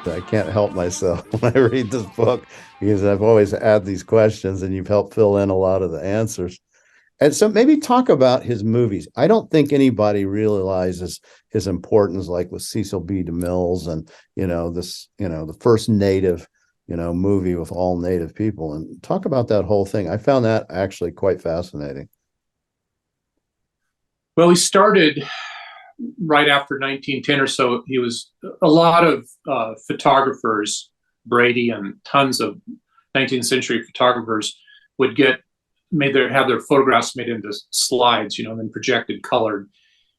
I can't help myself when I read this book because I've always had these questions and you've helped fill in a lot of the answers. And so maybe talk about his movies. I don't think anybody realizes his importance, like with Cecil B. DeMille's and, the first native, movie with all native people. And talk about that whole thing. I found that actually quite fascinating. Well, he started right after 1910 or so. He was a lot of photographers, Brady and tons of 19th century photographers would have their photographs made into slides, and then projected colored.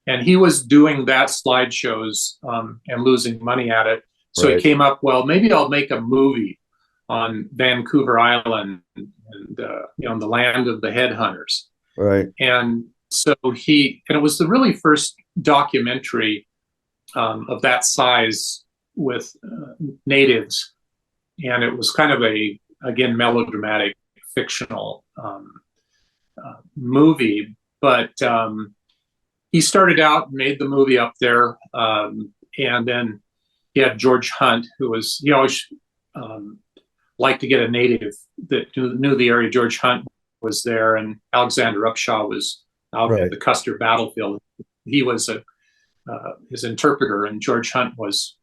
And he was doing that slideshows and losing money at it. So Right. he came up, well, maybe I'll make a movie on Vancouver Island and the land of the headhunters. Right. And so it was the really first documentary of that size with natives. And it was kind of again, melodramatic, fictional movie. But he started out and made the movie up there. And then he had George Hunt, he always liked to get a native that knew the area. George Hunt was there, and Alexander Upshaw was out Right. at the Custer battlefield. He was his interpreter, and George Hunt was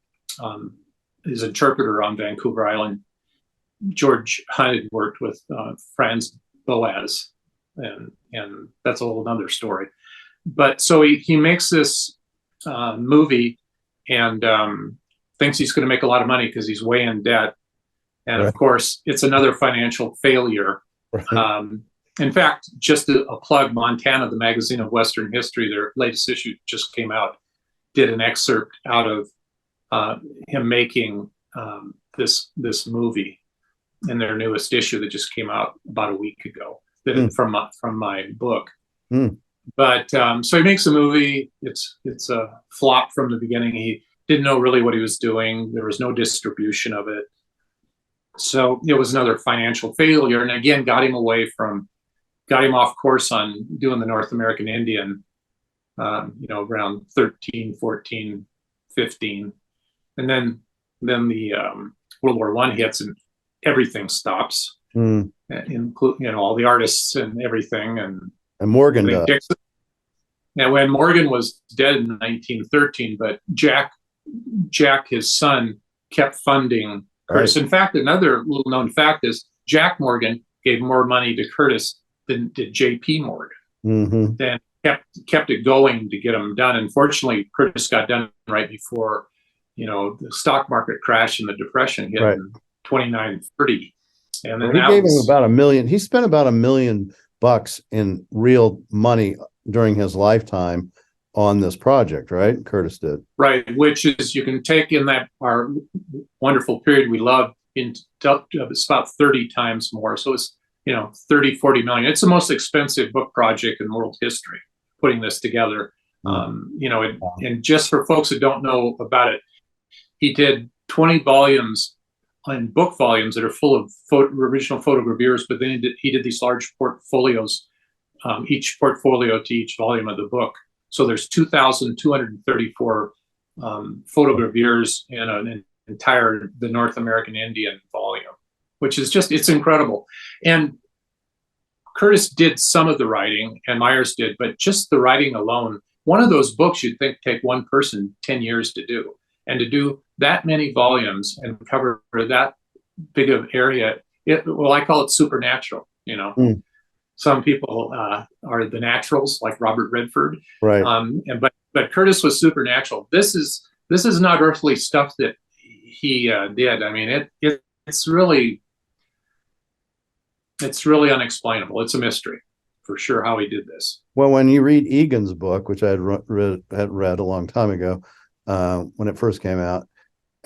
his interpreter on Vancouver Island. George Hunt had worked with Franz Boas, and that's a whole other story. But so he makes this movie and thinks he's going to make a lot of money because he's way in debt. And Right. of course, it's another financial failure. Right. In fact, just a plug, Montana, the magazine of Western history, their latest issue just came out, did an excerpt out of him making this movie in their newest issue that just came out about a week ago from my book. Mm. But so he makes a movie. It's a flop from the beginning. He didn't know really what he was doing. There was no distribution of it. So it was another financial failure. And again, got him off course on doing the North American Indian, around 13, 14, 15. And then the World War I hits and everything stops, including, all the artists and everything. And Morgan does. Now, when Morgan was dead in 1913, but Jack, his son, kept funding Curtis. Right. In fact, another little known fact is Jack Morgan gave more money to Curtis than did J.P. Morgan. Mm-hmm. Then kept it going to get them done. Unfortunately, Curtis got done right before, the stock market crash and the depression hit in 2930. And then he gave him about $1 million. He spent about $1 million in real money during his lifetime on this project, right? Curtis did. Right, which is, you can take in that our wonderful period we love, it's about 30 times more. So it's 30, 40 million. It's the most expensive book project in world history, putting this together. And just for folks that don't know about it, he did 20 volumes and book volumes that are full of original photogravures, but then he did these large portfolios, each portfolio to each volume of the book. So there's 2,234 photogravures in the North American Indian volume, which is it's incredible. And Curtis did some of the writing, and Myers did, but just the writing alone, one of those books you'd think take one person 10 years to do. And to do that many volumes and cover that big of area, I call it supernatural, Some people are the naturals, like Robert Redford, right? But Curtis was supernatural. This is not earthly stuff that he did. I mean, it's really unexplainable. It's a mystery for sure how he did this. Well, when you read Egan's book, which I had read a long time ago, when it first came out,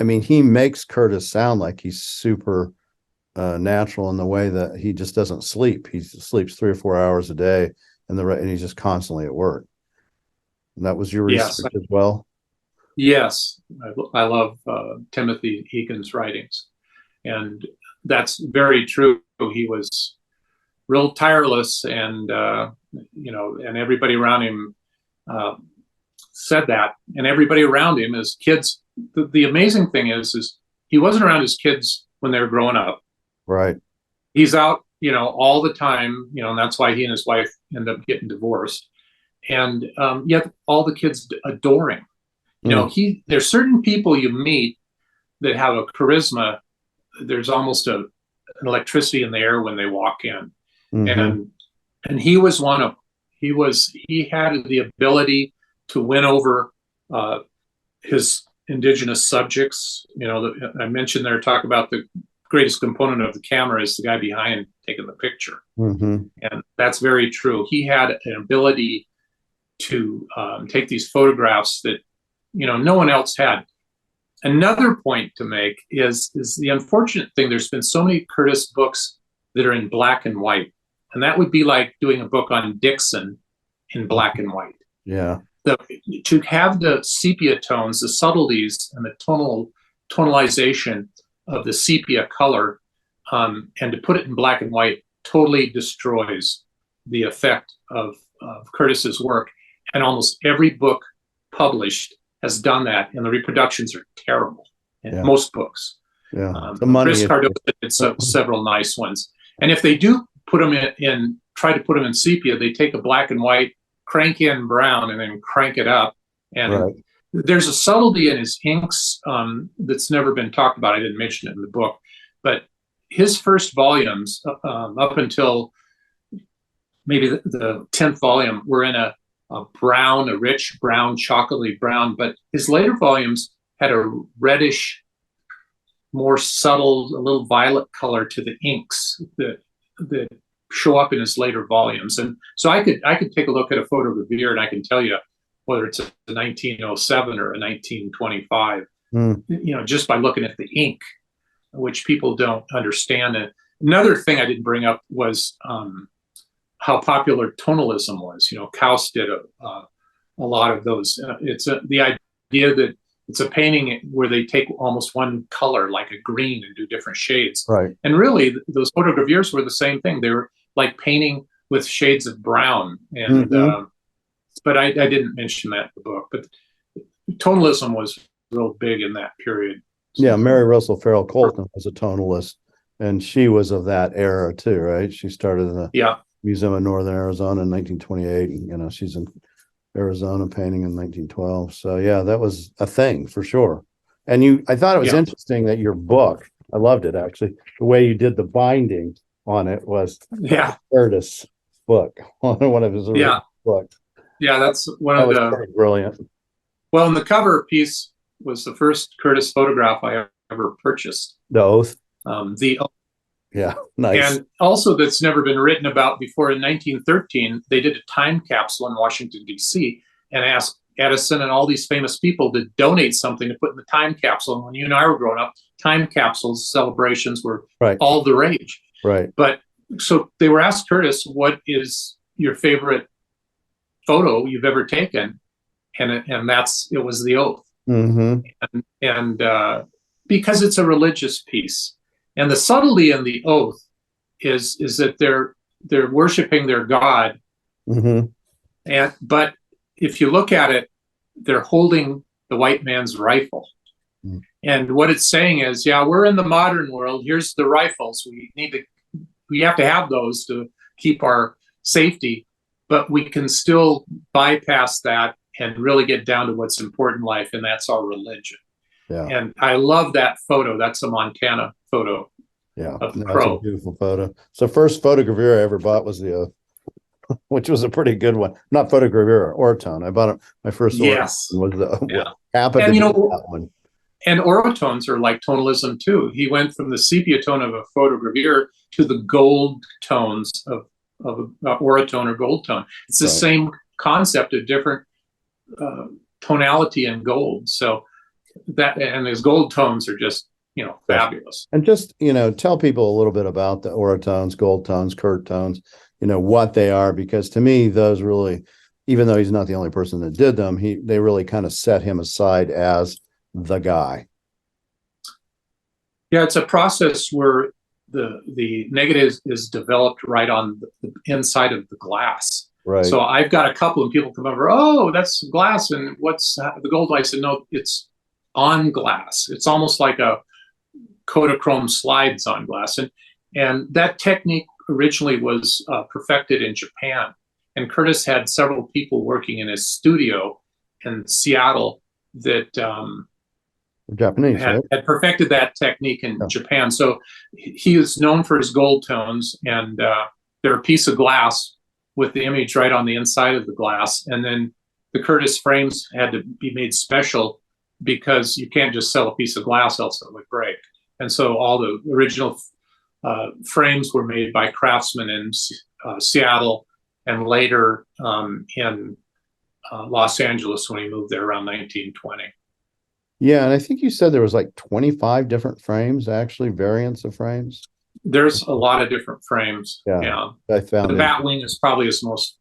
I mean, he makes Curtis sound like he's super natural in the way that he just doesn't sleep. He sleeps 3 or 4 hours a day, and he's just constantly at work. And that was your research as well? Yes, I love Timothy Egan's writings, and that's very true. He was real tireless, and and everybody around him said that, and everybody around him as kids. The amazing thing is he wasn't around his kids when they were growing up. Right. He's out, all the time, and that's why he and his wife end up getting divorced. And yet all the kids adore him. There's certain people you meet that have a charisma. There's almost an electricity in the air when they walk in. And he was he had the ability to win over his indigenous subjects. I mentioned there, talk about the greatest component of the camera is the guy behind taking the picture. And that's very true. He had an ability to take these photographs that, no one else had. Another point to make is the unfortunate thing. There's been so many Curtis books that are in black and white. And that would be like doing a book on Dixon in black and white. Yeah. To have the sepia tones, the subtleties, and the tonalization of the sepia color, and to put it in black and white totally destroys the effect of Curtis's work. And almost every book published has done that, and the reproductions are terrible in most books. Yeah, the money. Chris Cardoza did several nice ones. And if they do put them try to put them in sepia, they take a black and white, crank in brown, and then crank it up. And there's a subtlety in his inks that's never been talked about. I didn't mention it in the book, but his first volumes, up until maybe the 10th volume, were in a rich brown, chocolatey brown. But his later volumes had a reddish, more subtle, a little violet color to the inks that show up in his later volumes. And so I could take a look at a photogravure and I can tell you whether it's a 1907 or a 1925, just by looking at the ink, which people don't understand. And another thing I didn't bring up was how popular tonalism was. Kaus did a lot of those. It's the idea that it's a painting where they take almost one color, like a green, and do different shades. Right. And really, those photogravures were the same thing. They were like painting with shades of brown. And but I didn't mention that in the book. But tonalism was real big in that period. Yeah, Mary Russell Farrell Colton was a tonalist, and she was of that era too, right? She started in the Museum of Northern Arizona in 1928. And, she's in Arizona painting in 1912. So yeah, that was a thing for sure. And I thought it was interesting that your book, I loved it actually. The way you did the binding on it was Curtis book, one of his original books. Yeah, that's one of the brilliant. Well, and the cover piece was the first Curtis photograph I ever purchased. The Oath. The Oath. Yeah, nice. And also, that's never been written about before. In 1913, they did a time capsule in Washington, D.C., and asked Edison and all these famous people to donate something to put in the time capsule. And when you and I were growing up, time capsules celebrations were all the rage. Right. But so they were asked Curtis, what is your favorite photo you've ever taken? And it was The Oath. And because it's a religious piece. And the subtlety in The Oath is that they're worshiping their God. But if you look at it, they're holding the white man's rifle. And what it's saying is, we're in the modern world. Here's the rifles. We have to have those to keep our safety, but we can still bypass that and really get down to what's important in life, and that's our religion. Yeah. And I love that photo. That's a Montana photo. Yeah, that's a beautiful photo. So first photogravure I ever bought was The Oath, which was a pretty good one. Not photogravure, Ortone. I bought it. My first Ortone was happened to be that one. And orotones are like tonalism too. He went from the sepia tone of a photogravure to the gold tones of orotone or gold tone. It's the same concept of different tonality in gold. So and his gold tones are just fabulous. And just tell people a little bit about the orotones, gold tones, Kurt tones, what they are, because to me those really, even though he's not the only person that did them, they really kind of set him aside as the guy. Yeah, it's a process where the negative is developed right on the inside of the glass. Right. So I've got a couple, and people come over, oh, that's glass, and what's the gold? I said, no, it's on glass. It's almost like a Kodachrome slides on glass. And that technique originally was perfected in Japan. And Curtis had several people working in his studio in Seattle that Japanese, right? had perfected that technique in Japan. So he is known for his gold tones, and they're a piece of glass with the image right on the inside of the glass. And then the Curtis frames had to be made special because you can't just sell a piece of glass, else it would break. And so all the original frames were made by craftsmen in Seattle, and later in Los Angeles when he moved there around 1920. Yeah, and I think you said there was like 25 different frames, actually, variants of frames. There's a lot of different frames. Yeah. I found the Batwing is probably his most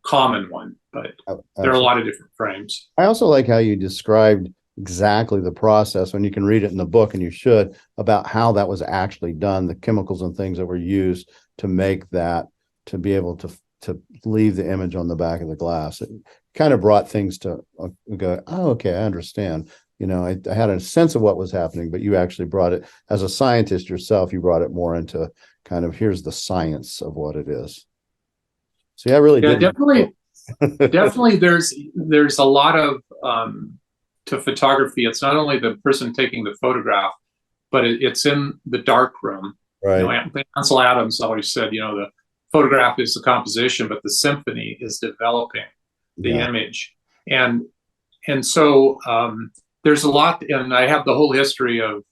common one, but there are a lot of different frames. I also like how you described exactly the process, when you can read it in the book, and you should, about how that was actually done, the chemicals and things that were used to make that, to be able to leave the image on the back of the glass. It kind of brought things to go, oh, okay, I understand. You know, I had a sense of what was happening, but you actually brought it, as a scientist yourself, you brought it more into kind of, here's the science of what it is. So yeah, I really did. Definitely there's a lot of to photography. It's not only the person taking the photograph, but it's in the dark room. Right. You know, Ansel Adams always said, you know, the photograph is the composition, but the symphony is developing the image. And so there's a lot, and I have the whole history of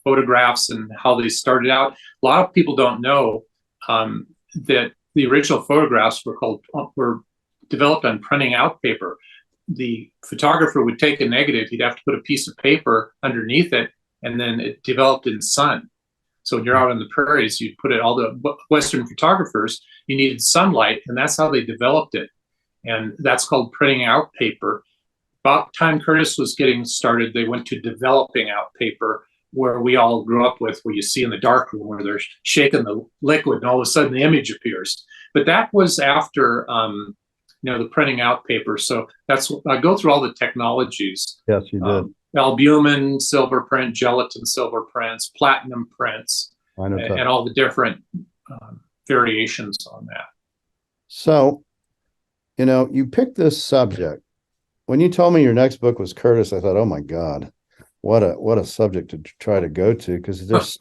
photographs and how they started out. A lot of people don't know that the original photographs were developed on printing out paper. The photographer would take a negative, he'd have to put a piece of paper underneath it, and then it developed in sun. So when you're out on the prairies, you'd put it, all the Western photographers, you needed sunlight, and that's how they developed it. And that's called printing out paper. About the time Curtis was getting started, they went to developing out paper, where we all grew up with, where you see in the darkroom, where they're shaking the liquid and all of a sudden the image appears. But that was after, you know, the printing out paper. So that's, I go through all the technologies. Yes, you did. Albumin, silver print, gelatin, silver prints, platinum prints, and all the different variations on that. So, you know, you picked this subject. When you told me your next book was Curtis, I thought, oh my God, what a subject to try to go to, because there's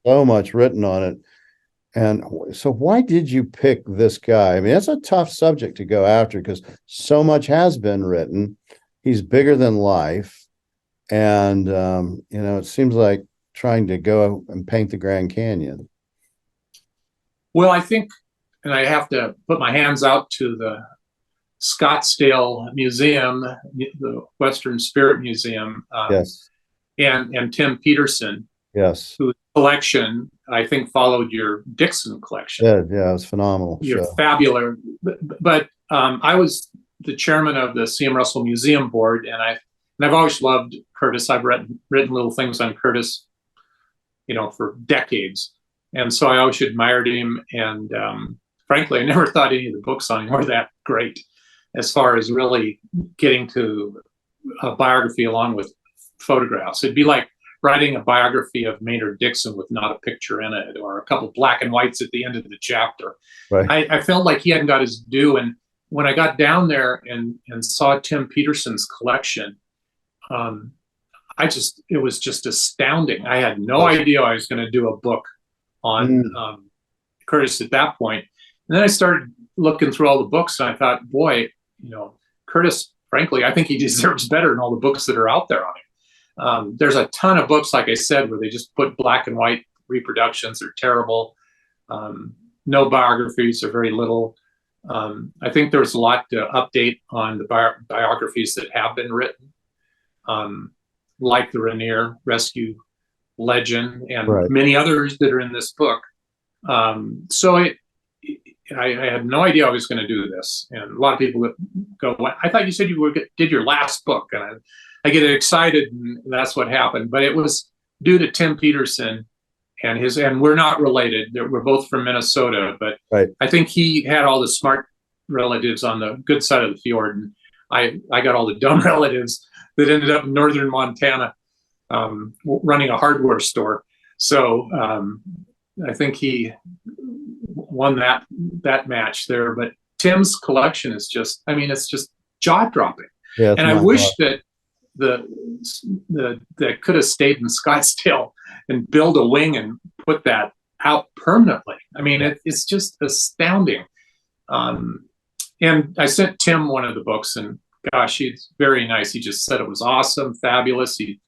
so much written on it. And so why did you pick this guy? I mean, that's a tough subject to go after, because so much has been written. He's bigger than life. And, you know, it seems like trying to go and paint the Grand Canyon. Well, I think, and I have to put my hands out to the Scottsdale Museum, the Western Spirit Museum, yes, and Tim Peterson, yes, whose collection I think followed your Dixon collection. Yeah, it was phenomenal. You're fabulous. But I was the chairman of the C.M. Russell Museum Board, and I've always loved Curtis. I've written little things on Curtis, you know, for decades, and so I always admired him. And frankly, I never thought any of the books on him were that great, as far as really getting to a biography along with photographs. It'd be like writing a biography of Maynard Dixon with not a picture in it, or a couple black and whites at the end of the chapter. Right. I felt like he hadn't got his due. And when I got down there and saw Tim Peterson's collection, it was just astounding. I had no idea I was going to do a book on Curtis at that point. And then I started looking through all the books, and I thought, boy, you know, Curtis, frankly, I think he deserves better than all the books that are out there on him. There's a ton of books, like I said, where they just put black and white reproductions. They're terrible. No biographies, or very little. I think there's a lot to update on the biographies that have been written, like the Rainier Rescue Legend and many others that are in this book. So I had no idea I was going to do this. And a lot of people would go, I thought you said you did your last book. And I get excited, and that's what happened. But it was due to Tim Peterson and we're not related. We're both from Minnesota, but I think he had all the smart relatives on the good side of the fjord, and I got all the dumb relatives that ended up in northern Montana. running a hardware store. So I think he won that match there. But Tim's collection is just, I mean, it's just jaw dropping. Yeah, and I wish that that could have stayed in Scottsdale and build a wing and put that out permanently. I mean, it's just astounding. And I sent Tim one of the books, and gosh, he's very nice. He just said it was awesome, fabulous. He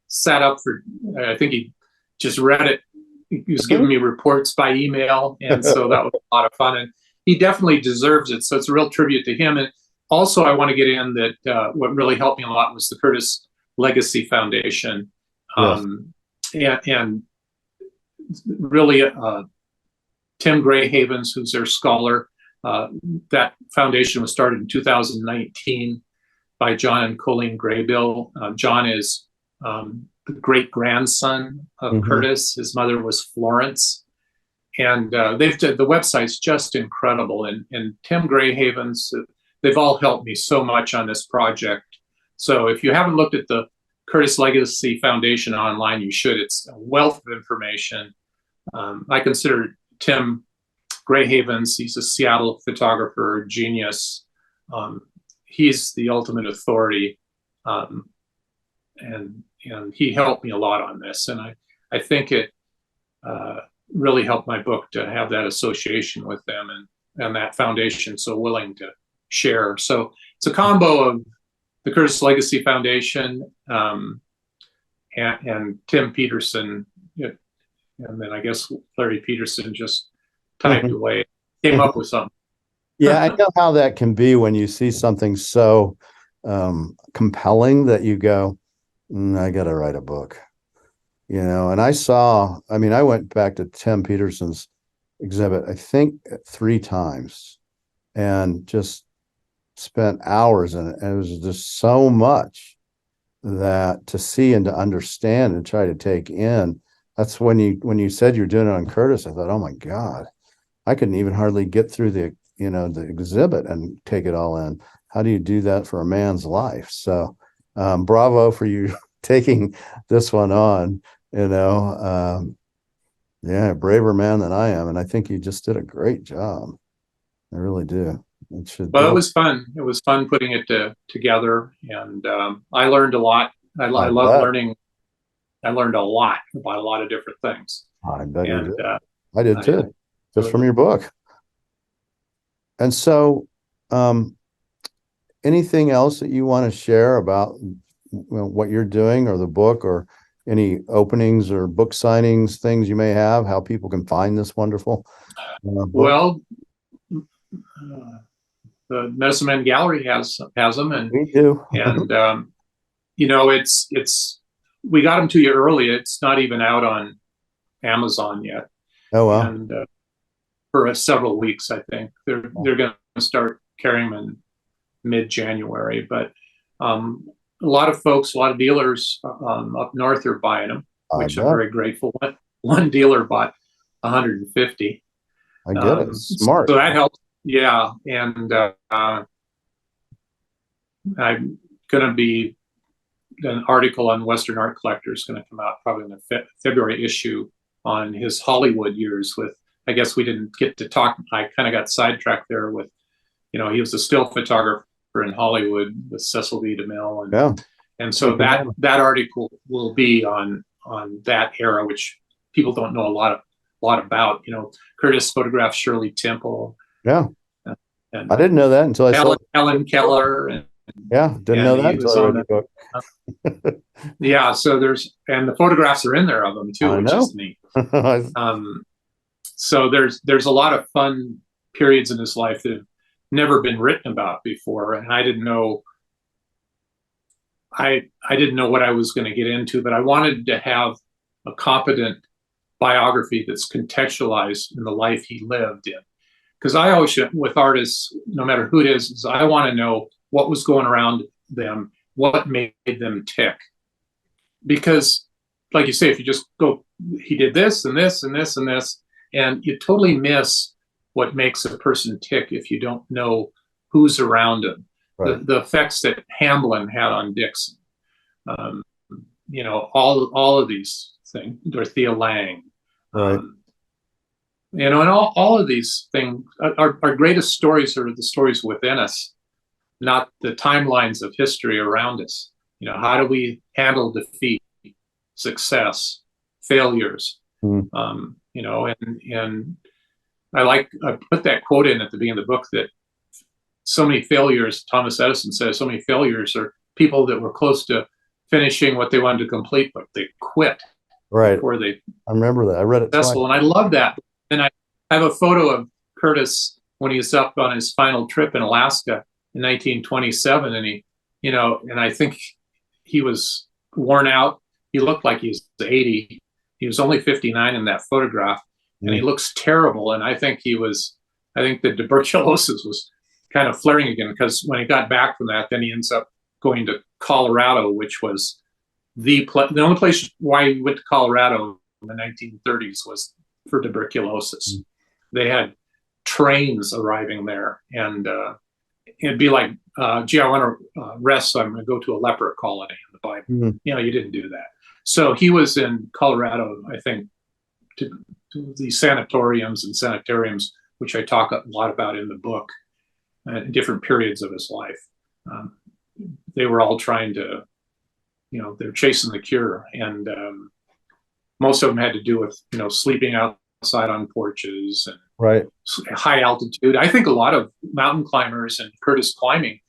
sat up for, I think he just read it. He was giving me reports by email, and so that was a lot of fun. And he definitely deserves it. So it's a real tribute to him. And also, I want to get in that what really helped me a lot was the Curtis Legacy Foundation. And really, Tim Grayhavens, who's their scholar, that foundation was started in 2019 by John and Colleen Graybill. John is the great grandson of Curtis. His mother was Florence. And the website's just incredible. And Tim Grayhavens, they've all helped me so much on this project. So if you haven't looked at the Curtis Legacy Foundation online, you should. It's a wealth of information. I consider Tim Grayhavens, he's a Seattle photographer, genius. He's the ultimate authority. And he helped me a lot on this. And I think it really helped my book to have that association with them and that foundation so willing to share. So it's a combo of the Curtis Legacy Foundation and Tim Peterson. And then I guess Larry Peterson just typed away, came up with something. Yeah, I know how that can be when you see something so compelling that you go, I got to write a book. And I went back to Tim Peterson's exhibit, I think 3 times, and just spent hours in it. And it was just so much that to see and to understand and try to take in. That's when you said you're doing it on Curtis, I thought, oh my God, I couldn't even hardly get through the exhibit and take it all in. How do you do that for a man's life? So bravo for you taking this one on. Yeah, braver man than I am. And I think you just did a great job. I really do. It was fun. It was fun putting it together. And I learned a lot. I love learning. I learned a lot about a lot of different things. I bet you did. I did too, just from your book. And so anything else that you want to share about what you're doing or the book, or any openings or book signings, things you may have, how people can find this wonderful book? Well, the Medicine Man Gallery has them, and we do. And it's we got them to you early. It's not even out on Amazon yet. Oh wow! And for several weeks, I think they're going to start carrying them in mid-January. But a lot of folks, a lot of dealers up north are buying them, which I'm very grateful. One dealer bought 150. I get it. Smart. So that helps. Yeah, and I'm going to be an article on Western Art Collectors going to come out probably in the February issue on his Hollywood years. With, I guess we didn't get to talk. I kind of got sidetracked there with, he was a still photographer in Hollywood with Cecil B. DeMille, and so that article will be on that era, which people don't know a lot about. Curtis photographed Shirley Temple. Yeah. And I didn't know that until I saw Helen Keller. Didn't know that until I read the book. Yeah, so and the photographs are in there of them too, which is neat. So there's a lot of fun periods in his life that have never been written about before, and I didn't know what I was going to get into, but I wanted to have a competent biography that's contextualized in the life he lived in. Because I always, with artists, no matter who it is I want to know what was going around them, what made them tick. Because, like you say, if you just go, he did this and this and this and this, and you totally miss what makes a person tick if you don't know who's around him. Right. The effects that Hamblin had on Dixon. all of these things, Dorothea Lange, Right. and all of these things, our greatest stories are the stories within us, not the timelines of history around us. How do we handle defeat, success, failures? Mm. And I put that quote in at the beginning of the book that so many failures, Thomas Edison says, so many failures are people that were close to finishing what they wanted to complete, but they quit before they. I remember that. I read it twice. And I love that. And I have a photo of Curtis when he was up on his final trip in Alaska in 1927, and I think he was worn out. He looked like he was 80. He was only 59 in that photograph, and he looks terrible. And I think the tuberculosis was kind of flaring again, because when he got back from that, then he ends up going to Colorado, which was the only place why he went to Colorado in the 1930s was for tuberculosis. They had trains arriving there, and it'd be like, gee, I want to rest, so I'm going to go to a leper colony in the Bible. You didn't do that. So he was in Colorado, I think, to the sanatoriums and sanitariums, which I talk a lot about in the book, in different periods of his life. They were all trying to, they're chasing the cure. And most of them had to do with, sleeping outside on porches and high altitude. I think a lot of mountain climbers and Curtis climbing,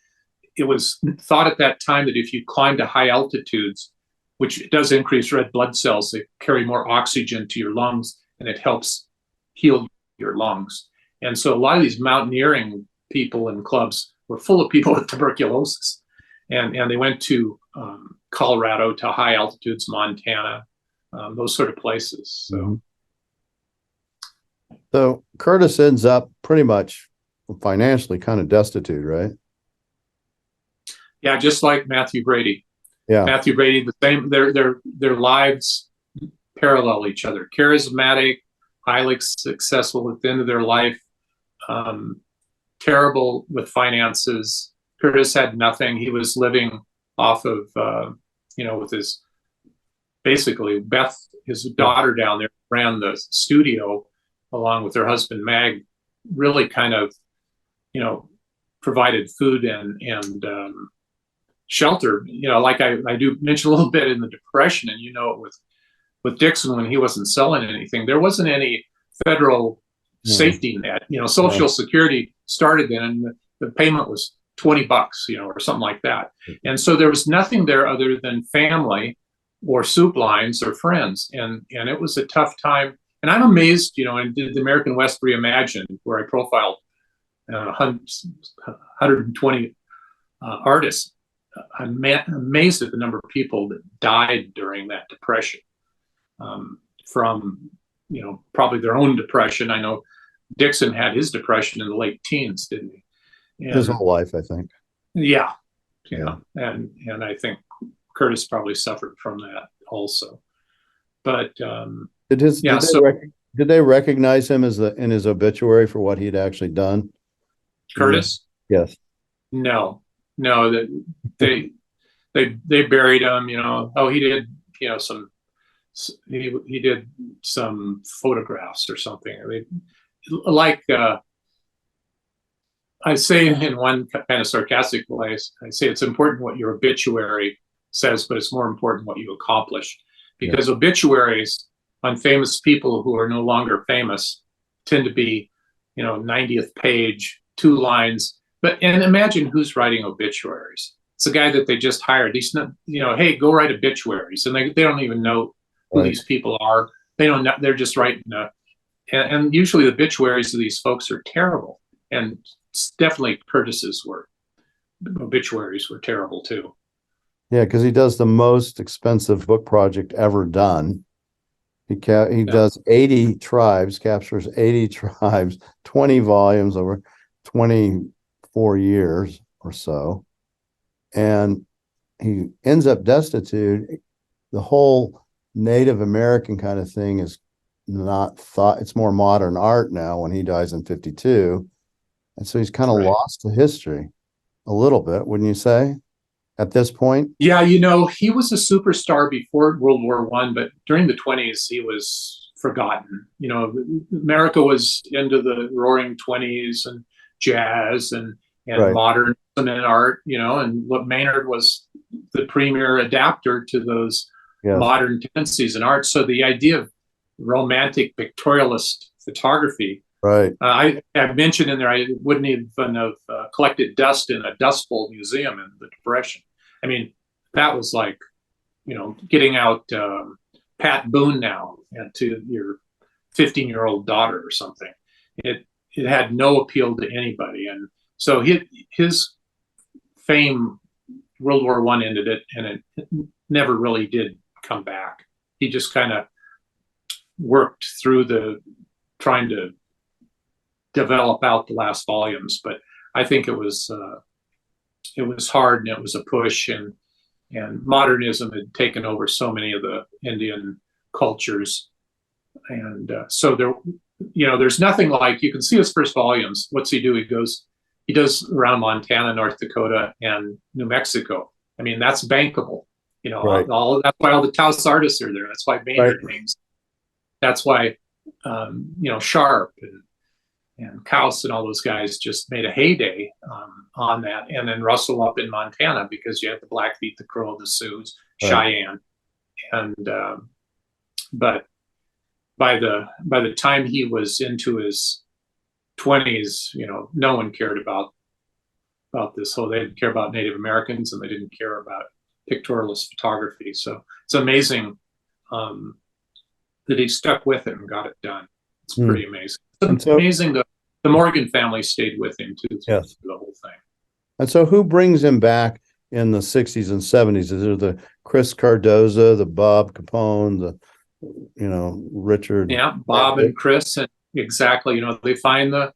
it was thought at that time that if you climb to high altitudes, which does increase red blood cells, they carry more oxygen to your lungs, and it helps heal your lungs. And so a lot of these mountaineering people and clubs were full of people with tuberculosis. And they went to Colorado, to high altitudes, Montana, those sort of places. So Curtis ends up pretty much financially kind of destitute, right? Yeah, just like Matthew Brady. Yeah, Matthew Brady, the same. Their lives parallel each other. Charismatic, highly successful at the end of their life. Terrible with finances. Curtis had nothing. He was living off of, with his, basically Beth, his daughter down there, ran the studio along with her husband Mag. Really kind of, provided food and shelter. Like I do mention a little bit in the Depression, and with Dixon, when he wasn't selling anything, there wasn't any federal safety net. Social Security started then, and the payment was $20, or something like that. And so there was nothing there other than family or soup lines or friends. And it was a tough time. And I'm amazed, and did the American West Reimagined, where I profiled 120 artists. I'm amazed at the number of people that died during that Depression, from, probably their own depression. I know Dixon had his depression in the late teens, didn't he? And his whole life, I think. Yeah. And I think Curtis probably suffered from that also. But did they recognize him in his obituary for what he'd actually done? Curtis? Yes. No, that they buried him. He did he did some photographs or something. I say in one kind of sarcastic way, I say it's important what your obituary says, but it's more important what you accomplish. Because obituaries on famous people who are no longer famous tend to be, 90th page, 2 lines. And imagine who's writing obituaries. It's a guy that they just hired. He's not, hey, go write obituaries. And they don't even know who these people are. They don't know, they're just writing. And usually the obituaries of these folks are terrible. And definitely Curtis's obituaries were terrible too. Yeah, because he does the most expensive book project ever done. He does 80 tribes, captures 80 tribes, 20 volumes over 24 years or so. And he ends up destitute. The whole Native American kind of thing is not thought. It's more modern art now when he dies in 52. And so he's kind of lost to history a little bit, wouldn't you say? at this point? Yeah, he was a superstar before World War One, but during the 20s, he was forgotten. America was into the Roaring 20s and jazz and Right. modernism in art. And what Maynard was the premier adapter to those Yes. modern tendencies in art. So the idea of romantic pictorialist photography, Right. I mentioned in there, I wouldn't even have collected dust in a Dust Bowl museum in the Depression. I mean, that was like, getting out Pat Boone now to your 15-year-old daughter or something. It had no appeal to anybody, and so his fame, World War One ended it, and it never really did come back. He just kind of worked through trying to develop out the last volumes, but I think it was hard, and it was a push, and modernism had taken over so many of the Indian cultures, and so there's nothing like, you can see his first volumes. What's he do? He does around Montana, North Dakota, and New Mexico. I mean, that's bankable. Right. That's why all the Taos artists are there. That's why Maynard Right. names. That's why Sharp and Kaus and all those guys just made a heyday on that. And then Russell up in Montana, because you have the Blackfeet, the Crow, the Sioux, Cheyenne. Right. And but by the time he was into his 20s, no one cared about this whole. They didn't care about Native Americans, and they didn't care about pictorialist photography. So it's amazing that he stuck with it and got it done. It's pretty amazing. It's amazing that the Morgan family stayed with him too, through the whole thing. And so who brings him back in the 60s and 70s? Is there the Chris Cardoza, the Bob Capone, the Richard? Yeah, Bob and Chris, and exactly. They find the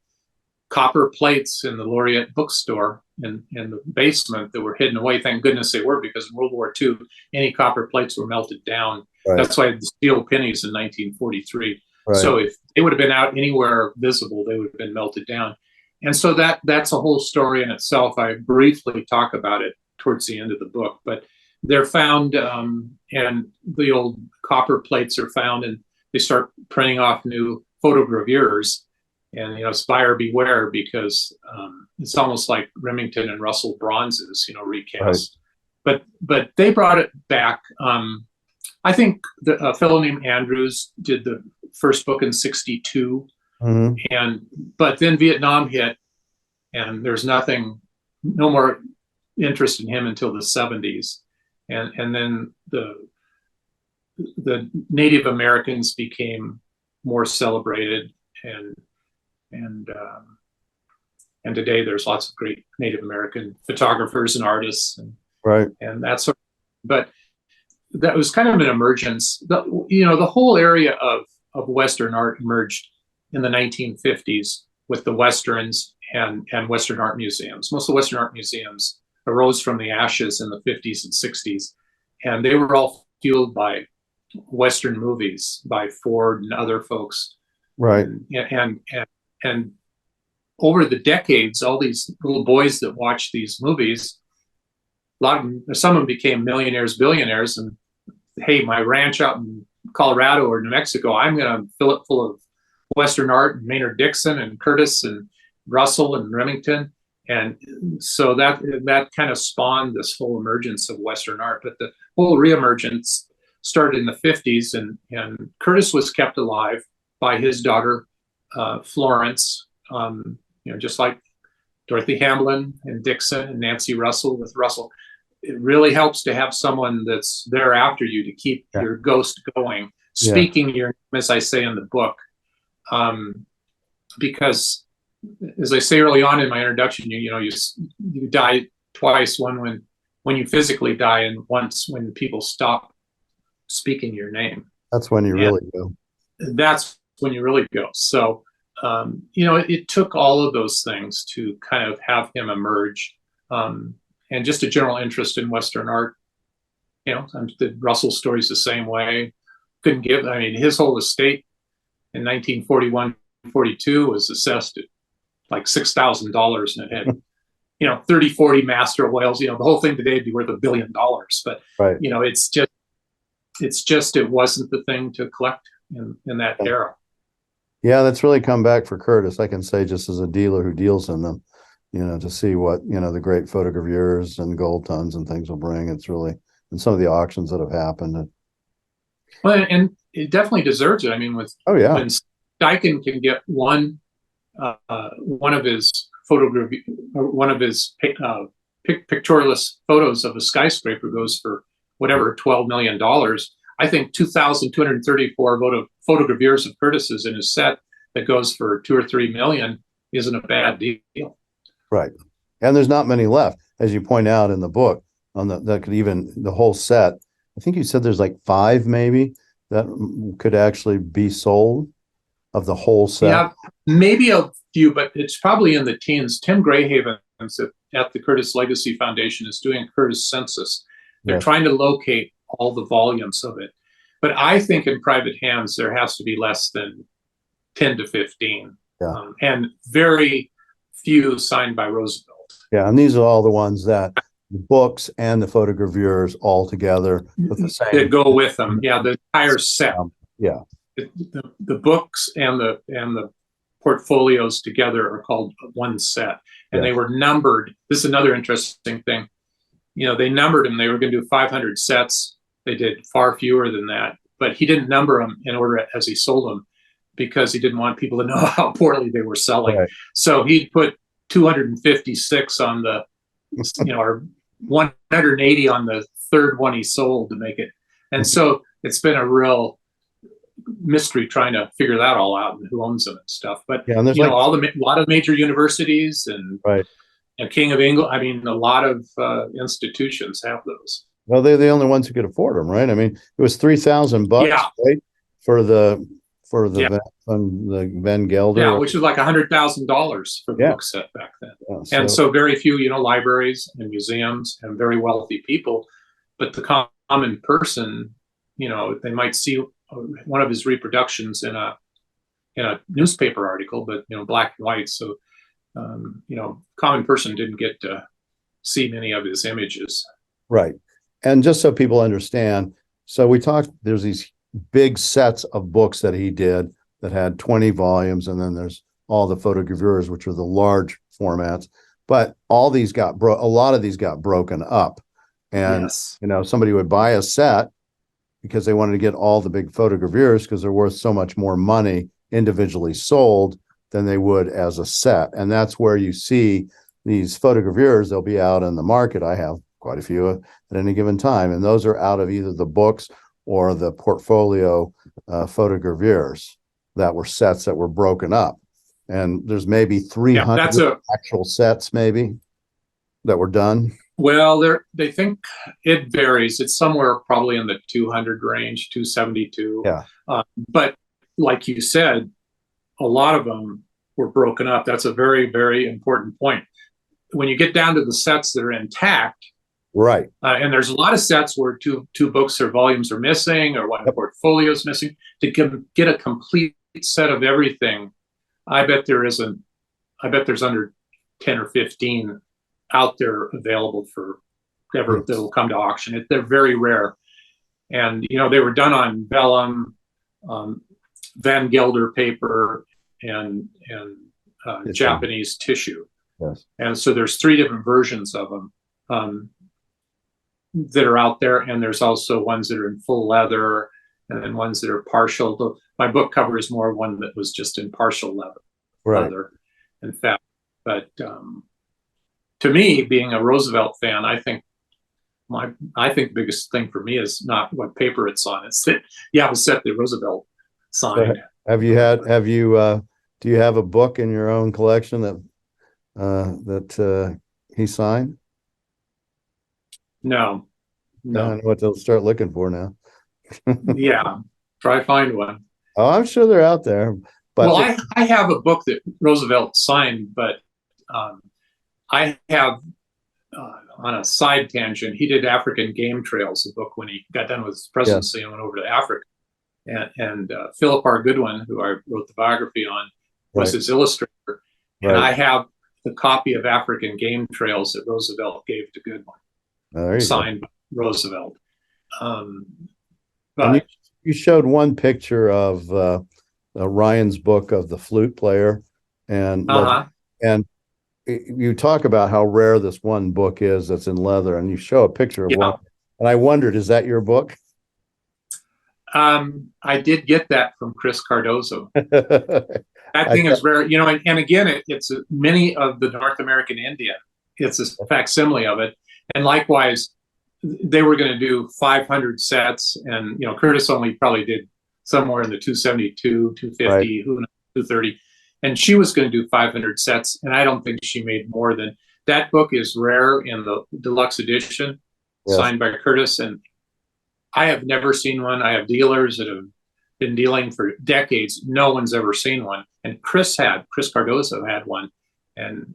copper plates in the Laureate bookstore in the basement that were hidden away. Thank goodness they were, because in World War II, any copper plates were melted down. Right. That's why the steel pennies in 1943. Right. So if they would have been out anywhere visible, they would have been melted down. And so that's a whole story in itself. I briefly talk about it towards the end of the book, but they're found, and the old copper plates are found, and they start printing off new photogravures. And, it's buyer beware, because it's almost like Remington and Russell bronzes, recast. Right. But they brought it back. I think a fellow named Andrews did the first book in 1962. Mm-hmm. But then Vietnam hit, and there's no more interest in him until the 1970s. And then the Native Americans became more celebrated, and today there's lots of great Native American photographers and artists, and that sort of, but that was kind of an emergence. The whole area of Western art emerged in the 1950s with the Westerns and Western art museums. Most of the Western art museums arose from the ashes in the 50s and 60s, and they were all fueled by Western movies by Ford and other folks. Right. And over the decades, all these little boys that watched these movies, some of them became millionaires, billionaires, and hey, my ranch out in Colorado or New Mexico, I'm going to fill it full of Western art, and Maynard Dixon and Curtis and Russell and Remington. And so that kind of spawned this whole emergence of Western art. But the whole reemergence started in the 50s, and Curtis was kept alive by his daughter, Florence, just like Dorothy Hamlin and Dixon and Nancy Russell with Russell. It really helps to have someone that's there after you to keep your ghost going, speaking your name, as I say in the book. Because, as I say early on in my introduction, you die twice, one when you physically die, and once when people stop speaking your name. That's when you really go. That's when you really go. So, it took all of those things to kind of have him emerge. And just a general interest in Western art. The Russell story's the same way. His whole estate in 1941-42 was assessed at like $6,000, and it had 30, 40 master oils, the whole thing today would be worth $1 billion. But, Right. it wasn't the thing to collect in that era. Yeah, that's really come back for Curtis. I can say, just as a dealer who deals in them, to see what, the great photogravures and gold tons and things will bring. It's really, and some of the auctions that have happened. Well, and it definitely deserves it. I mean, Oh yeah, when Steichen can get one of his pictorialist photos of a skyscraper goes for whatever, $12 million. I think 2,234 photogravures of Curtis's in his set that goes for 2 or 3 million isn't a bad deal. right. And there's not many left, as you point out in the book. That could even, the whole set. I think you said there's like 5 maybe that could actually be sold of the whole set. Yeah, maybe a few, but it's probably in the teens. Tim Grayhaven at the Curtis Legacy Foundation is doing a Curtis census. They're trying to locate all the volumes of it. But I think in private hands, there has to be less than 10 to 15. Yeah. And very few signed by Roosevelt. Yeah, and these are all the ones that the books and the photogravures all together with the same. That go with them. Yeah, the entire set. Yeah. The books and the portfolios together are called one set. And they were numbered. This is another interesting thing. They numbered them. They were going to do 500 sets. They did far fewer than that. But he didn't number them in order as he sold them because he didn't want people to know how poorly they were selling. Right. So he put 256 on the, or 180 on the third one he sold to make it. And so it's been a real mystery trying to figure that all out and who owns them and stuff. But and there's a lot of major universities and King of England. I mean, a lot of institutions have those. Well, they're the only ones who could afford them, right? I mean, it was $3,000, right, for the Van Gelder. Yeah, which was like $100,000 for the book set back then. Yeah, and so very few, libraries and museums and very wealthy people, but the common person, they might see one of his reproductions in a newspaper article, but black and white. So common person didn't get to see many of his images. Right. And just so people understand, so we talked, there's these big sets of books that he did that had 20 volumes, and then there's all the photogravures, which are the large formats. But all these a lot of these got broken up. And, somebody would buy a set because they wanted to get all the big photogravures because they're worth so much more money individually sold than they would as a set. And that's where you see these photogravures. They'll be out in the market. I have quite a few at any given time. And those are out of either the books or the portfolio photogravures that were sets that were broken up. And there's maybe 300 actual sets maybe that were done. Well, they think it varies. It's somewhere probably in the 200 range, 272. Yeah. But like you said, a lot of them were broken up. That's a very, very important point. When you get down to the sets that are intact, right, and there's a lot of sets where two books or volumes are missing, or one portfolio is missing. To get a complete set of everything, I bet there's under 10 or 15 out there available for ever that will come to auction. They're very rare, and they were done on vellum, Van Gelder paper, and Japanese tissue. Yes. And so there's 3 different versions of them that are out there, and there's also ones that are in full leather, and then ones that are partial. My book cover is more one that was just in partial leather, in fact. But to me, being a Roosevelt fan, I think the biggest thing for me is not what paper it's on. It's that you have a set that Roosevelt signed. So do you have a book in your own collection that he signed? No. I know what they'll start looking for now. Yeah, try to find one. Oh, I'm sure they're out there. But I have a book that Roosevelt signed, but I have on a side tangent, he did African Game Trails, a book when he got done with his presidency and went over to Africa. And Philip R. Goodwin, who I wrote the biography on, was his illustrator. And I have the copy of African Game Trails that Roosevelt gave to Goodwin, signed by Roosevelt. But you showed one picture of Ryan's book of the flute player, and and you talk about how rare this one book is that's in leather, and you show a picture of one. And I wondered, is that your book? I did get that from Chris Cardozo. That thing is rare, you know, and again, it's many of the North American Indian. It's a facsimile of it. And likewise, they were going to do 500 sets, and, you know, Curtis only probably did somewhere in the 272, 250, who knows, 230. And she was going to do 500 sets, and I don't think she made more than that. Book is rare in the deluxe edition, signed by Curtis, and I have never seen one. I have dealers that have been dealing for decades. No one's ever seen one. And Chris Cardozo had one, and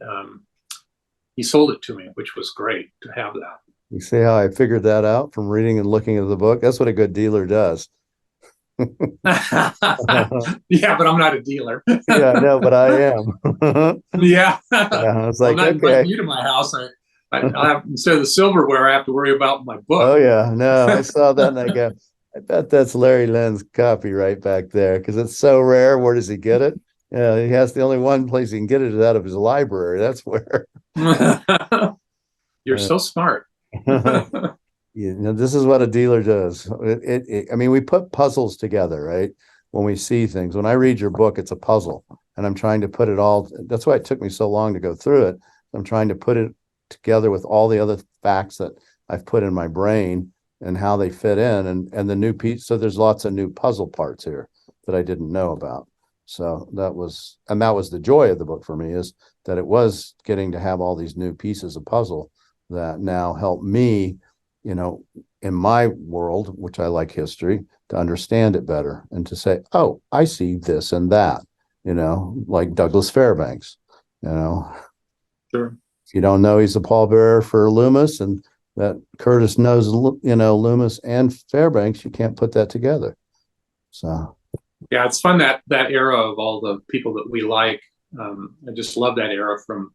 he sold it to me, which was great to have that. You see how I figured that out from reading and looking at the book? That's what a good dealer does. Yeah, but I'm not a dealer. Yeah, I know, but I am. Yeah. I was like, I'm not inviting you to my house. I have, instead of the silverware, I have to worry about my book. Oh yeah, no, I saw that and I go, I bet that's Larry Len's copyright back there because it's so rare. Where does he get it? Yeah, he has the only one place he can get it is out of his library. That's where. You're so smart. You know, this is what a dealer does. I mean, we put puzzles together, right? When we see things. When I read your book, it's a puzzle, and I'm trying to put it all. That's why it took me so long to go through it. I'm trying to put it together with all the other facts that I've put in my brain and how they fit in, and the new piece. So there's lots of new puzzle parts here that I didn't know about. So that was the joy of the book for me, is that it was getting to have all these new pieces of puzzle that now help me, you know, in my world, which I like history, to understand it better and to say, oh, I see this and that, you know, like Douglas Fairbanks, you know. Sure. If you don't know he's the pallbearer for Loomis, and that Curtis knows, you know, Loomis and Fairbanks, you can't put that together. So yeah, it's fun, that era of all the people that we like. I just love that era, from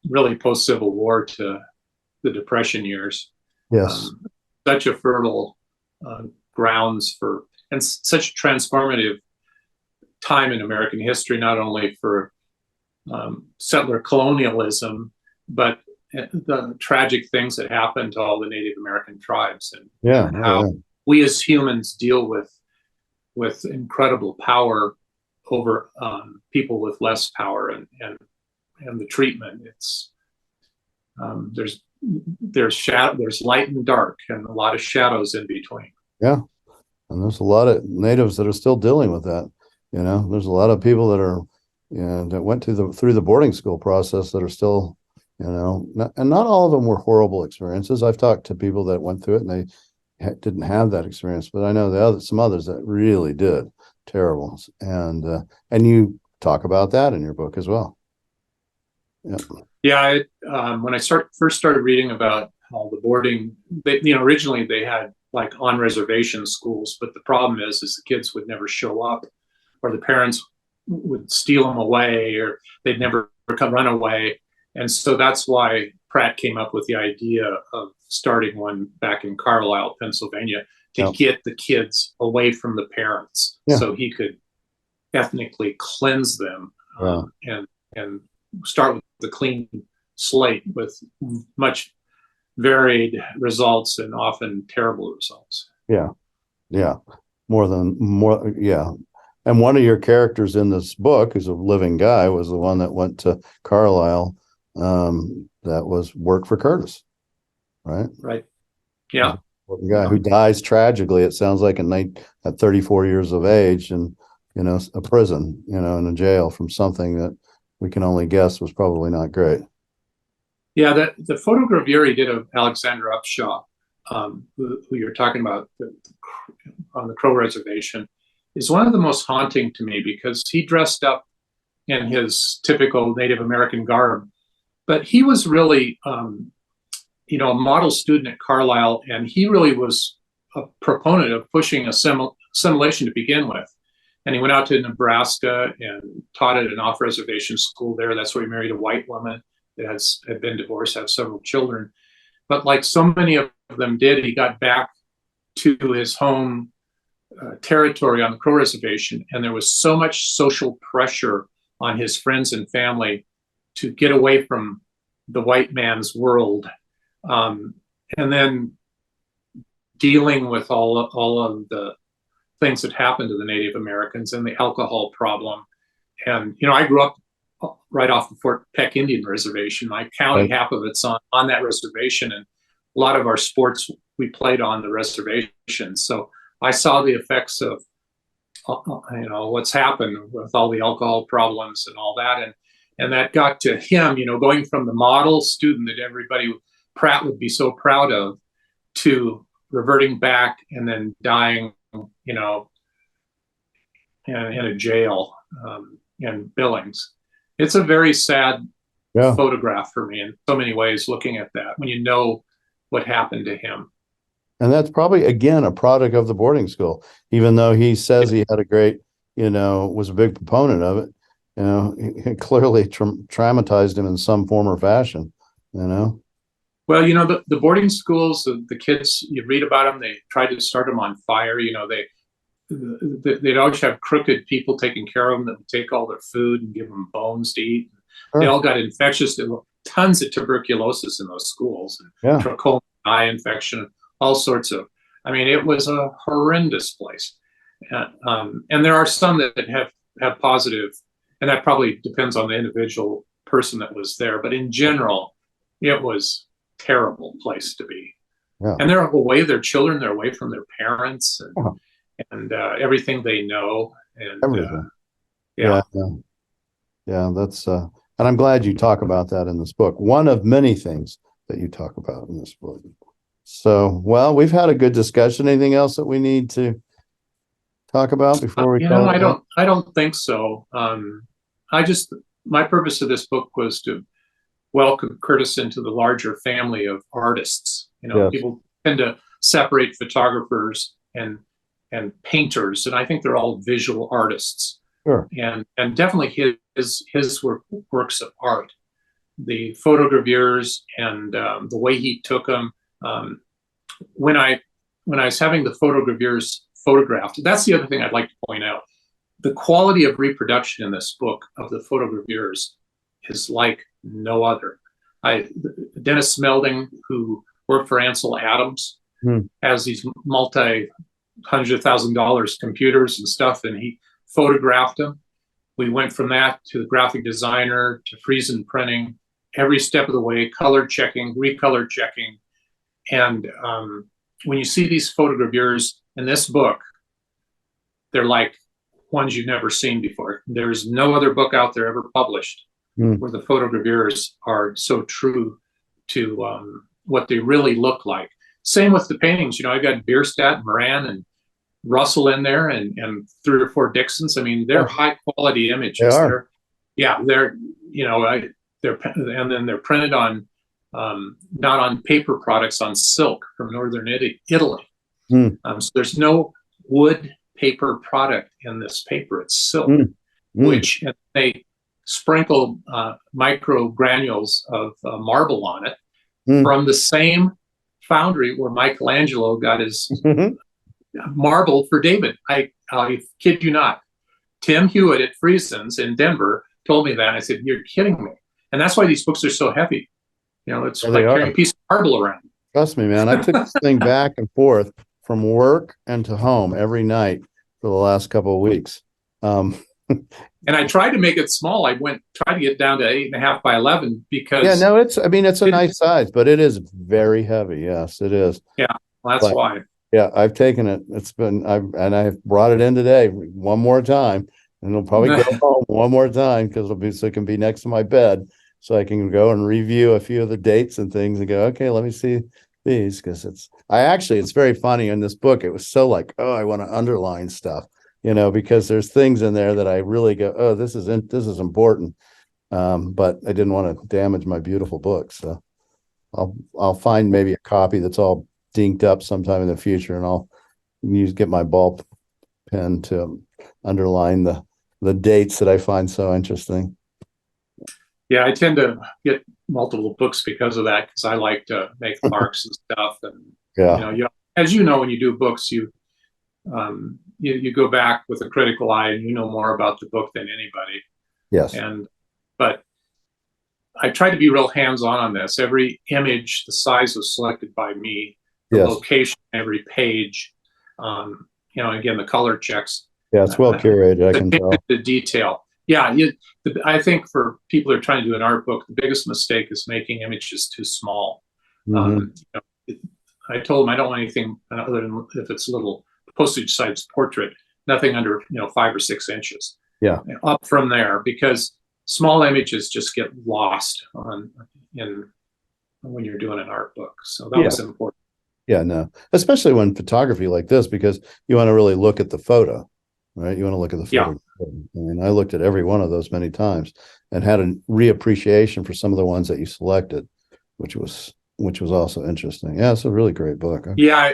really post-Civil War to the Depression years. Yes. Such a fertile grounds for, and such a transformative time in American history, not only for settler colonialism, but the tragic things that happened to all the Native American tribes, and how we as humans deal with incredible power over people with less power, and the treatment. It's there's light and dark, and a lot of shadows in between. Yeah, and there's a lot of natives that are still dealing with that. You know, there's a lot of people that are, you know, that went through the boarding school process that are still, you know, and not all of them were horrible experiences. I've talked to people that went through it and they didn't have that experience, but I know some others that really did terrible. And you talk about that in your book as well. Yeah. Yeah, when I first started reading about how the boarding, you know, originally they had like on reservation schools, but the problem is the kids would never show up, or the parents would steal them away, or they'd never run away. And so that's why Pratt came up with the idea of starting one back in Carlisle, Pennsylvania, to get the kids away from the parents, so he could ethnically cleanse them, and start with the clean slate with much varied results and often terrible results. Yeah. And one of your characters in this book, who's a living guy, was the one that went to Carlisle, that was worked for Curtis, right? Right. Yeah. The guy who dies tragically, it sounds like, at 34 years of age, and, you know, a prison, you know, in a jail from something that we can only guess was probably not great. Yeah, the photogravure he did of Alexander Upshaw, who you're talking about on the Crow Reservation, is one of the most haunting to me, because he dressed up in his typical Native American garb, but he was really, you know, a model student at Carlisle, and he really was a proponent of pushing assimilation to begin with. And he went out to Nebraska and taught at an off-reservation school there. That's where he married a white woman that had been divorced, had several children. But like so many of them did, he got back to his home territory on the Crow Reservation, and there was so much social pressure on his friends and family to get away from the white man's world. And then dealing with all of the things that happened to the Native Americans and the alcohol problem. And, I grew up right off the Fort Peck Indian Reservation. My county, half of it's on that reservation. And a lot of our sports we played on the reservation. So I saw the effects of, what's happened with all the alcohol problems and all that. And that got to him, going from the model student that everybody, Pratt would be so proud of, to reverting back and then dying, in a jail in Billings. It's a very sad photograph for me in so many ways, looking at that, when you know what happened to him. And that's probably, again, a product of the boarding school, even though he says he had a great, was a big proponent of it. It clearly traumatized him in some form or fashion, Well, the boarding schools, the kids, you read about them, they tried to start them on fire. They'd always have crooked people taking care of them that would take all their food and give them bones to eat. They all got infectious. There were tons of tuberculosis in those schools, and trachoma eye infection, all sorts of. It was a horrendous place. And there are some that have positive, and that probably depends on the individual person that was there. But in general, it was a terrible place to be. Yeah. And they're away, their children, they're away from their parents and everything they know. And everything. Yeah, that's and I'm glad you talk about that in this book. One of many things that you talk about in this book. So, well, we've had a good discussion. Anything else that we need to talk about before we call it? I don't think so. My purpose of this book was to welcome Curtis into the larger family of artists. People tend to separate photographers and painters, and I think they're all visual artists. Sure. And definitely his works of art, the photogravures and the way he took them. When I was having the photogravures photographed, that's the other thing I'd like to point out. The quality of reproduction in this book of the photogravures is like no other. Dennis Smelding, who worked for Ansel Adams, has these $100,000 computers and stuff, and he photographed them. We went from that to the graphic designer to Friesen printing, every step of the way, color checking, recolor checking. And when you see these photogravures in this book, they're like ones you've never seen before. There's no other book out there ever published where the photogravures are so true to what they really look like. Same with the paintings. I've got Bierstadt, Moran, and Russell in there, and 3 or 4 Dixons. They're high quality images. They're and then they're printed on not on paper products, on silk from northern Italy. So there's no wood paper product in this paper. It's silk, which they sprinkle micro granules of marble on it from the same foundry where Michelangelo got his marble for David. I kid you not. Tim Hewitt at Friesen's in Denver told me that. And I said, "You're kidding me." And that's why these books are so heavy. It's like carrying a piece of marble around. Trust me, man. I took this thing back and forth from work and to home every night for the last couple of weeks. And I tried to make it small. I tried to get down to 8.5 by 11 because it's a nice size, but it is very heavy. Yes, it is. Yeah, well, that's why. Yeah, I've taken it. I've brought it in today one more time, and it'll probably go home one more time because it can be next to my bed, so I can go and review a few of the dates and things and go, okay, let me see these, because it's very funny in this book. It was so like, oh, I want to underline stuff, because there's things in there that I really go, oh, this is important, but I didn't want to damage my beautiful book, so I'll find maybe a copy that's all dinked up sometime in the future, and I'll get my ball pen to underline the dates that I find so interesting. Yeah, I tend to get multiple books because of that, because I like to make marks and stuff. And Yeah. as you know, when you do books, you go back with a critical eye, and you know more about the book than anybody. Yes. But I tried to be real hands-on on this. Every image, the size was selected by me, the Yes. location, every page, again, the color checks. Yeah, it's well curated, I can tell. The detail. Yeah, I think for people who are trying to do an art book, the biggest mistake is making images too small. I told them I don't want anything other than if it's a little postage size portrait, nothing under 5 or 6 inches. Yeah. Up from there, because small images just get lost when you're doing an art book. So that was important. Yeah, no, especially when photography like this, because you want to really look at the photo, right? You want to look at the photo. Yeah. I mean, I looked at every one of those many times and had a reappreciation for some of the ones that you selected, which was also interesting. Yeah, it's a really great book. Yeah,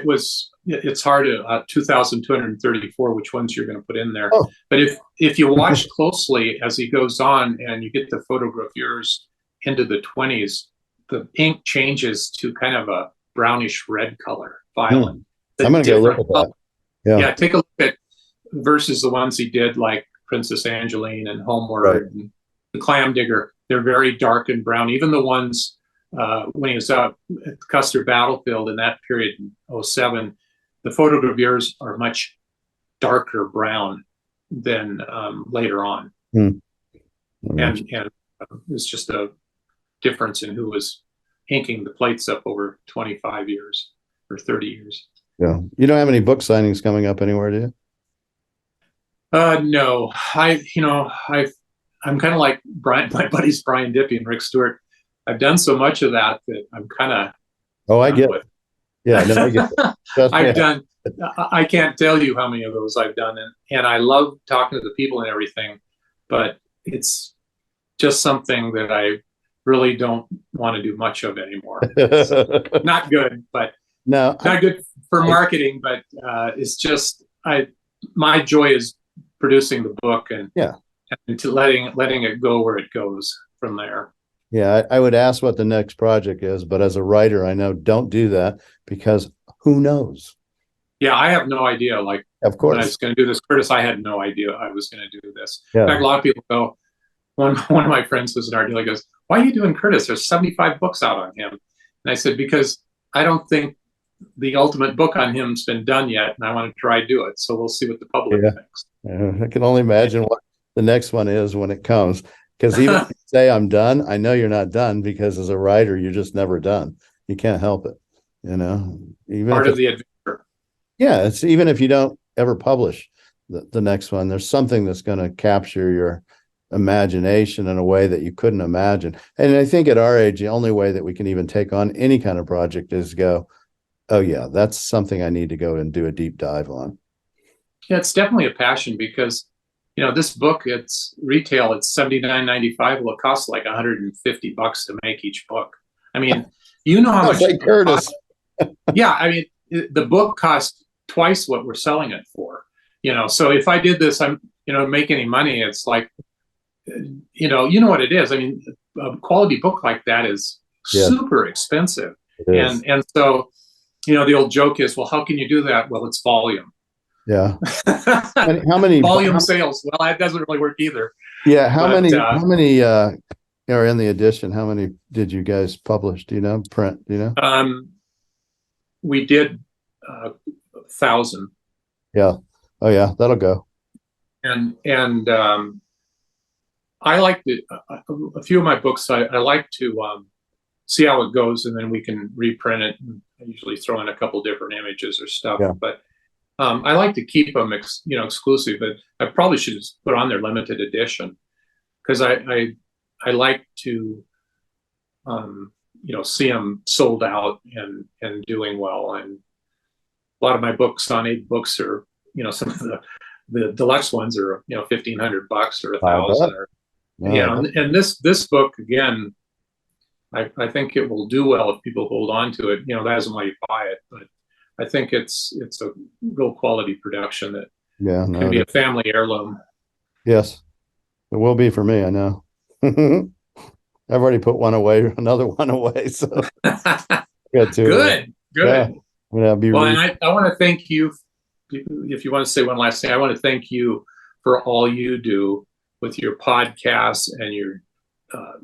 it's hard to 2,234 which ones you're going to put in there. Oh. But if you watch closely as he goes on and you get the photogravures into the 20s, the ink changes to kind of a brownish red color, violet. I'm going to go look at that. Yeah, take a look at versus the ones he did like Princess Angeline and Homeward and the Clam Digger. They're very dark and brown. Even the ones when he was out at Custer Battlefield in that period in 07, the photogravures are much darker brown than later on. And it's just a difference in who was inking the plates up over 25 years or 30 years. Yeah. You don't have any book signings coming up anywhere, do you? No. I'm kind of like my buddies Brian Dippy and Rick Stewart. I've done so much of that I'm kind of. Oh, I get it. Yeah, no, I get it. I've done. I can't tell you how many of those I've done, and I love talking to the people and everything, but it's just something that I really don't want to do much of anymore. Not good, but not good for marketing. But it's just my joy is producing the book and to letting it go where it goes from there. Yeah, I would ask what the next project is, but as a writer, I know don't do that because who knows? Yeah, I have no idea. Like, of course, when I was going to do this, Curtis, I had no idea I was going to do this. Yeah. In fact, a lot of people go. One of my friends who's an art dealer goes, "Why are you doing Curtis? There's 75 books out on him." And I said, because I don't think the ultimate book on him's been done yet, and I want to try to do it. So we'll see what the public thinks. I can only imagine what the next one is when it comes. Because even if you say I'm done, I know you're not done because as a writer, you're just never done. You can't help it, Even part of the adventure. Yeah, it's even if you don't ever publish the next one, there's something that's going to capture your imagination in a way that you couldn't imagine. And I think at our age, the only way that we can even take on any kind of project is go, oh yeah, that's something I need to go and do a deep dive on. Yeah, it's definitely a passion because this book, it's retail, it's $79.95. Well, it costs like $150 to make each book. I mean, how much like Curtis. Yeah, I mean, the book costs twice what we're selling it for. So if I did this, I'm make any money, it's like what it is. I mean, a quality book like that is super expensive. And so, the old joke is, well, how can you do that? Well, it's volume. Yeah. How many volume sales? Well, that doesn't really work either. Yeah. How many are in the edition? How many did you guys publish? Do you know? Print? Do you know? We did 1,000. Yeah. Oh yeah, that'll go. And I like a few of my books. I like to see how it goes, and then we can reprint it. And I usually throw in a couple different images or stuff, but. I like to keep them, exclusive, but I probably should just put on their limited edition because I like to, see them sold out and doing well. And a lot of my books on 8 books are, some of the deluxe ones are, $1,500 or $1,000. And this book again, I think it will do well if people hold on to it. That isn't why you buy it, but I think it's a real quality production that Yeah, Can no, be a family heirloom. yes, it will be for me. I know. I've already put one away, another one away. So got two. Good, Yeah, good. I'm gonna be Well, reading. and I want to thank you. If you want to say one last thing, I want to thank you for all you do with your podcasts and your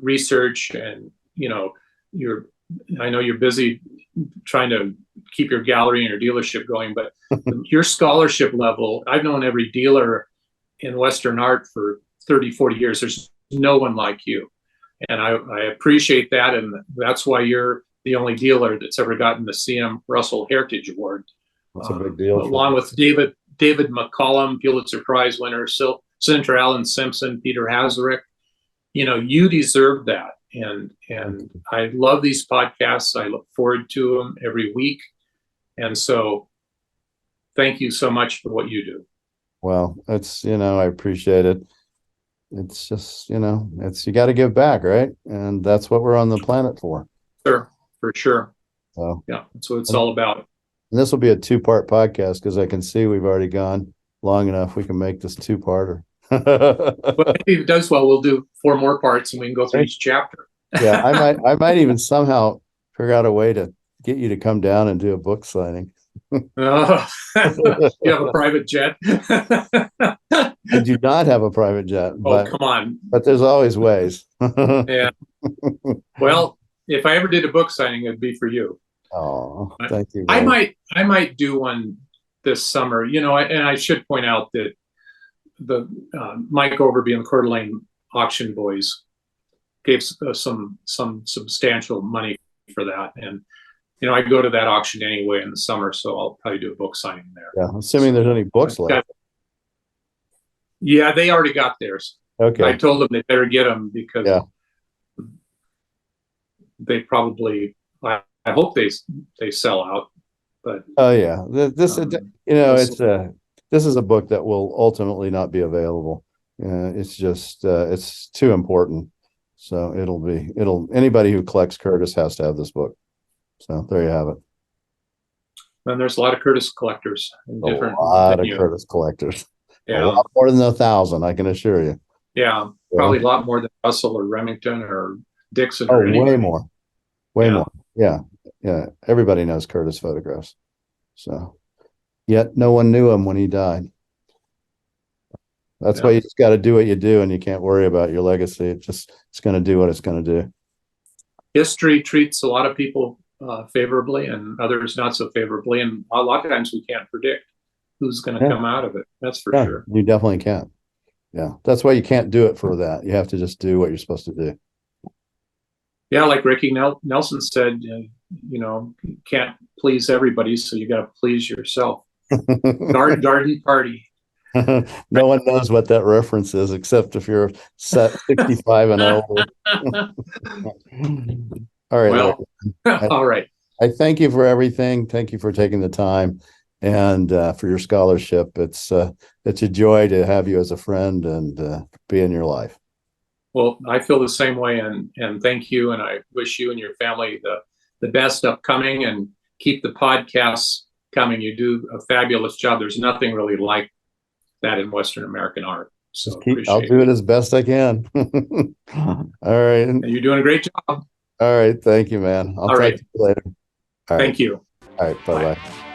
research, and your. I know you're busy trying to keep your gallery and your dealership going, but your scholarship level. I've known every dealer in Western art for 30, 40 years. There's no one like you. And I appreciate that. And that's why you're the only dealer that's ever gotten the CM Russell Heritage Award, That's a big deal. along with David McCollum, Pulitzer Prize winner, Senator Alan Simpson, Peter Hazarick. You deserve that. And I love these podcasts. I look forward to them every week. And so thank you so much for what you do. Well, it's, I appreciate it. It's just, you got to give back, right? And that's what we're on the planet for. Sure, for sure. So, yeah, that's what it's all about. And this will be a 2-part podcast because I can see we've already gone long enough. We can make this 2-parter. But maybe if it does well, we'll do 4 more parts and we can go through each chapter. Yeah, I might even somehow figure out a way to get you to come down and do a book signing. Oh, you have a private jet? I do not have a private jet, but come on. But there's always ways. Yeah. Well, if I ever did a book signing, it'd be for you. Oh, thank you. I might do one this summer. And I should point out that the Mike Overby and the Coeur d'Alene Auction Boys gave some substantial money for that, and I go to that auction anyway in the summer, so I'll probably do a book signing there. Yeah, assuming there's any books left. Yeah, they already got theirs. Okay. I told them they better get them because they probably. I hope they sell out. But oh yeah, this this is a book that will ultimately not be available. It's just it's too important. So anybody who collects Curtis has to have this book. So there you have it. And there's a lot of Curtis collectors. A lot of Curtis collectors. Yeah. A lot more than 1,000, I can assure you. Yeah, probably a lot more than Russell or Remington or Dixon. Oh, or way more. Way more. Yeah. Yeah. Everybody knows Curtis photographs. So, yet no one knew him when he died. That's why you just got to do what you do, and you can't worry about your legacy. It's going to do what it's going to do. History treats a lot of people favorably and others not so favorably. And a lot of times we can't predict who's going to come out of it. That's for sure. You definitely can't. Yeah. That's why you can't do it for that. You have to just do what you're supposed to do. Yeah. Like Ricky Nelson said, you can't please everybody. So you got to please yourself. Garden party. No one knows what that reference is except if you're set 65 and older. All right. Well, all right. I thank you for everything. Thank you for taking the time and for your scholarship. It's a joy to have you as a friend and be in your life. Well, I feel the same way, and thank you. And I wish you and your family the best upcoming, and keep the podcasts coming. You do a fabulous job. There's nothing really like that in Western American art. So I'll do it as best I can. All right. And you're doing a great job. All right. Thank you, man. I'll talk to you later. Thank you. All right. Bye-bye.